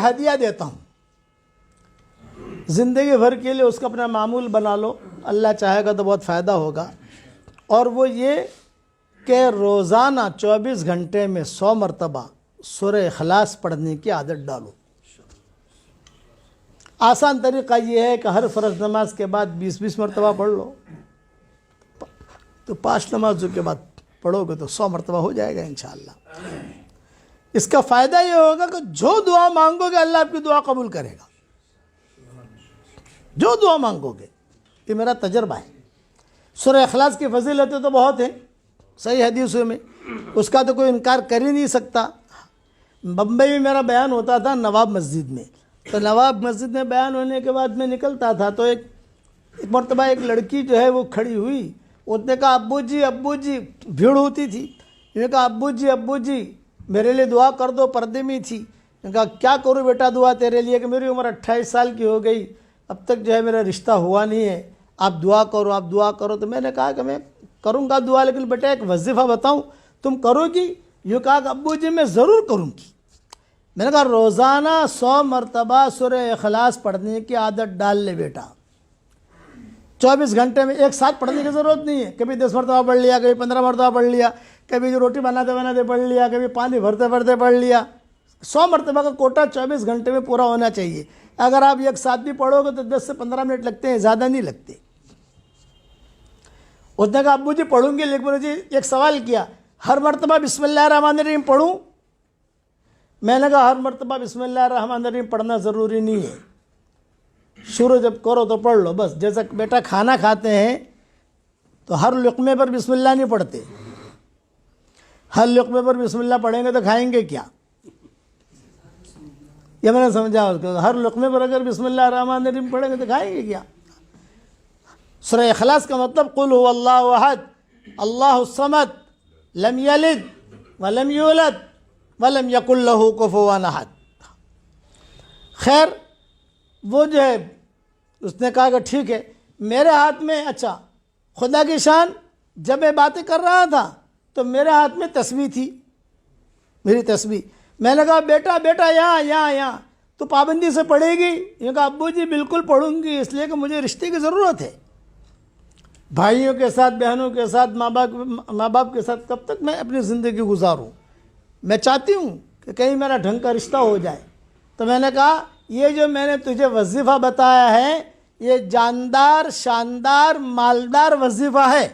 ہدیہ دیتا ہوں، زندگی بھر کے لیے اس کا اپنا معمول بنا لو، اللہ چاہے گا تو بہت فائدہ ہوگا، اور وہ یہ کہ روزانہ 24 گھنٹے میں 100 مرتبہ سورہ اخلاص پڑھنے کی عادت ڈالو۔ آسان طریقہ یہ ہے کہ ہر فرض نماز کے بعد 20 مرتبہ پڑھ لو، تو 5 نمازوں کے بعد پڑھو گے تو 100 مرتبہ ہو جائے گا انشاءاللہ۔ اس کا فائدہ یہ ہوگا کہ جو دعا مانگو گے اللہ آپ کی دعا قبول کرے گا، جو دعا مانگو گے، یہ میرا تجربہ ہے۔ سورہ اخلاص کی فضیلتیں تو بہت ہیں صحیح حدیثوں میں، اس کا تو کوئی انکار کر ہی نہیں سکتا۔ بمبئی میں میرا بیان ہوتا تھا نواب مسجد میں، تو نواب مسجد میں بیان ہونے کے بعد میں نکلتا تھا تو ایک مرتبہ ایک لڑکی جو ہے وہ کھڑی ہوئی، اس نے کہا ابو جی، بھیڑ ہوتی تھی، انہوں نے کہا ابو جی میرے لیے دعا کر دو، پردے میں تھی۔ میں نے کہا کیا کروں بیٹا دعا تیرے لیے، کہ میری عمر 28 سال کی ہو گئی، اب تک جو ہے میرا رشتہ ہوا نہیں ہے، آپ دعا کرو۔ تو میں نے کہا کہ میں کروں گا دعا، لیکن بیٹا ایک وظیفہ بتاؤں تم کرو گی؟ یوں کہا کہ ابو جی میں ضرور کروں گی۔ میں نے کہا روزانہ 100 مرتبہ سورہ اخلاص پڑھنے کی عادت ڈال لے بیٹا، 24 گھنٹے میں ایک ساتھ پڑھنے کی ضرورت نہیں ہے، کبھی 10 مرتبہ پڑھ لیا، کبھی 15 مرتبہ پڑھ لیا، کبھی روٹی بناتے پڑھ لیا، کبھی پانی بھرتے پڑھ لیا۔ 100 مرتبہ کا کوٹا 24 گھنٹے میں پورا ہونا چاہیے۔ اگر آپ ایک ساتھ بھی پڑھو گے تو 10 سے 15 منٹ لگتے ہیں، زیادہ نہیں لگتے۔ اس نے کہا ابو جی پڑھوں گی، لیکن مجھے ایک سوال کیا، ہر مرتبہ بسم اللہ الرحمن الرحیم پڑھوں؟ میں نے کہا ہر مرتبہ بسم اللہ الرحمن الرحیم پڑھنا ضروری نہیں ہے، شروع جب کرو تو پڑھ لو بس۔ جیسا بیٹا کھانا کھاتے ہیں تو ہر لقمے پر بسم اللہ نہیں پڑھتے، ہر لقمے پر بسم اللہ پڑھیں گے تو کھائیں گے کیا؟ یہ میں نے سمجھا اس کو، ہر لقمے پر اگر بسم اللہ الرحمن الرحیم پڑھیں گے تو کھائیں گے کیا؟ سورہ اخلاص کا مطلب قل هو اللہ احد اللہ الصمد لم یلد ولم یولد ولم یکن لہ کفوا احد۔ خیر وہ جو ہے اس نے کہا کہ ٹھیک ہے، میرے ہاتھ میں اچھا خدا کی شان، جب میں باتیں کر رہا تھا تو میرے ہاتھ میں تسبیح تھی، میری تسبیح۔ میں نے کہا بیٹا یہاں تو پابندی سے پڑھے گی؟ یہ کہا ابو جی بالکل پڑھوں گی، اس لیے کہ مجھے رشتے کی ضرورت ہے، بھائیوں کے ساتھ، بہنوں کے ساتھ، ماں باپ کے ساتھ کب تک میں اپنی زندگی گزاروں؟ میں چاہتی ہوں کہ کہیں میرا ڈھنگ کا رشتہ ہو جائے۔ تو میں نے کہا یہ جو میں نے تجھے وظیفہ بتایا ہے یہ جاندار، شاندار، مالدار وظیفہ ہے،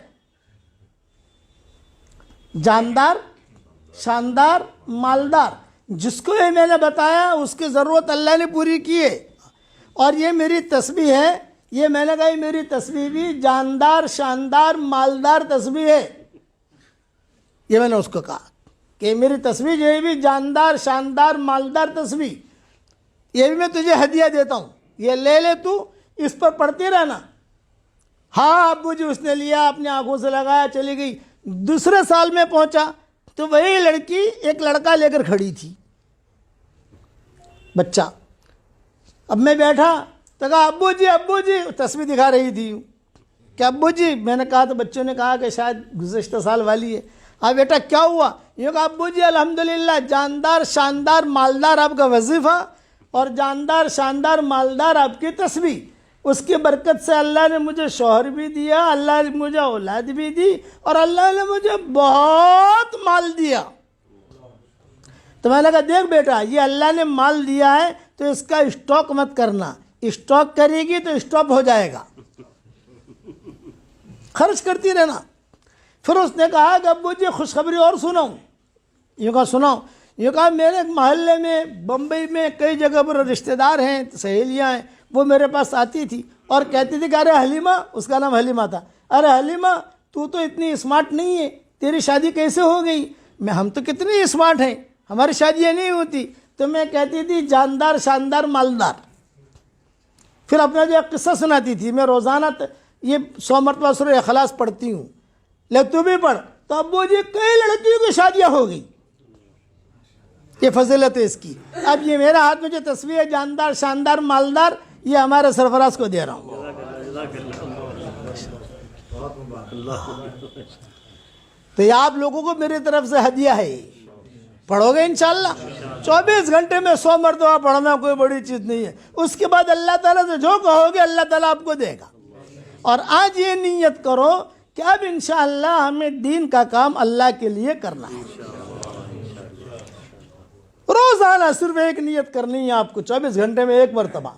جاندار، شاندار، مالدار۔ جس کو یہ میں نے بتایا اس کی ضرورت اللہ نے پوری کی ہے، اور یہ میری تسبیح ہے، یہ میں نے کہا یہ میری تسبیح بھی جاندار، شاندار، مالدار تسبیح ہے۔ یہ میں نے اس کو کہا کہ میری تسبیح جو ہے بھی جاندار، شاندار، مالدار تسبیح، یہ بھی میں تجھے ہدیہ دیتا ہوں، یہ لے لے، تو اس پر پڑھتے رہنا۔ ہاں ابو جی اس نے لیا، اپنے آنکھوں سے لگایا، چلی گئی۔ دوسرے سال میں پہنچا تو وہی لڑکی ایک لڑکا لے کر کھڑی تھی، بچہ۔ اب میں بیٹھا تو کہا ابو جی تسبیح دکھا رہی تھی کہ ابو جی، میں نے کہا تو بچوں نے کہا کہ شاید گزشتہ سال والی ہے۔ ہاں بیٹا کیا ہوا؟ یہ کہا ابو جی الحمدللہ جاندار، شاندار، مالدار آپ کا وظیفہ اور جاندار، شاندار، مالدار آپ کی تسبیح، اس کی برکت سے اللہ نے مجھے شوہر بھی دیا، اللہ نے مجھے اولاد بھی دی، اور اللہ نے مجھے بہت مال دیا۔ تو میں نے کہا دیکھ بیٹا یہ اللہ نے مال دیا ہے تو اس کا اسٹاک مت کرنا، اسٹاک کرے گی تو اسٹاپ ہو جائے گا، خرچ کرتی رہنا۔ پھر اس نے کہا کہ ابو جی خوشخبری اور سناؤں؟ یہ کہا سناؤ۔ یہ کہا میرے محلے میں، بمبئی میں کئی جگہ پر رشتہ دار ہیں، سہیلیاں ہیں، وہ میرے پاس آتی تھی اور کہتی تھی کہ ارے حلیمہ، اس کا نام حلیمہ تھا، ارے حلیمہ تو اتنی اسمارٹ نہیں ہے، تیری شادی کیسے ہو گئی؟ ہم تو کتنی اسمارٹ ہیں، ہماری شادیاں نہیں ہوتی۔ تو میں کہتی تھی جاندار، شاندار، مالدار۔ پھر اپنا جو قصہ سناتی تھی، میں روزانہ یہ 100 مرتبہ سورہ اخلاص پڑھتی ہوں، لے تو بھی پڑھ۔ تو ابو جی کئی لڑکیوں کی شادیاں ہو گئی، یہ فضیلت ہے اس کی۔ اب یہ میرا ہاتھ میں جو تسبیح ہے جاندار، شاندار، مالدار، یہ ہمارے سرفراز کو دے رہا ہوں۔ تو یہ آپ لوگوں کو میری طرف سے ہدیہ ہے۔ پڑھو گے انشاءاللہ 24 گھنٹے میں 100 مرتبہ پڑھنا کوئی بڑی چیز نہیں ہے. اس کے بعد اللہ تعالیٰ سے جو کہو گے اللہ تعالیٰ آپ کو دے گا. اور آج یہ نیت کرو کہ اب انشاءاللہ ہمیں دین کا کام اللہ کے لیے کرنا ہے. روزانہ صرف ایک نیت کرنی ہے آپ کو 24 گھنٹے میں ایک مرتبہ.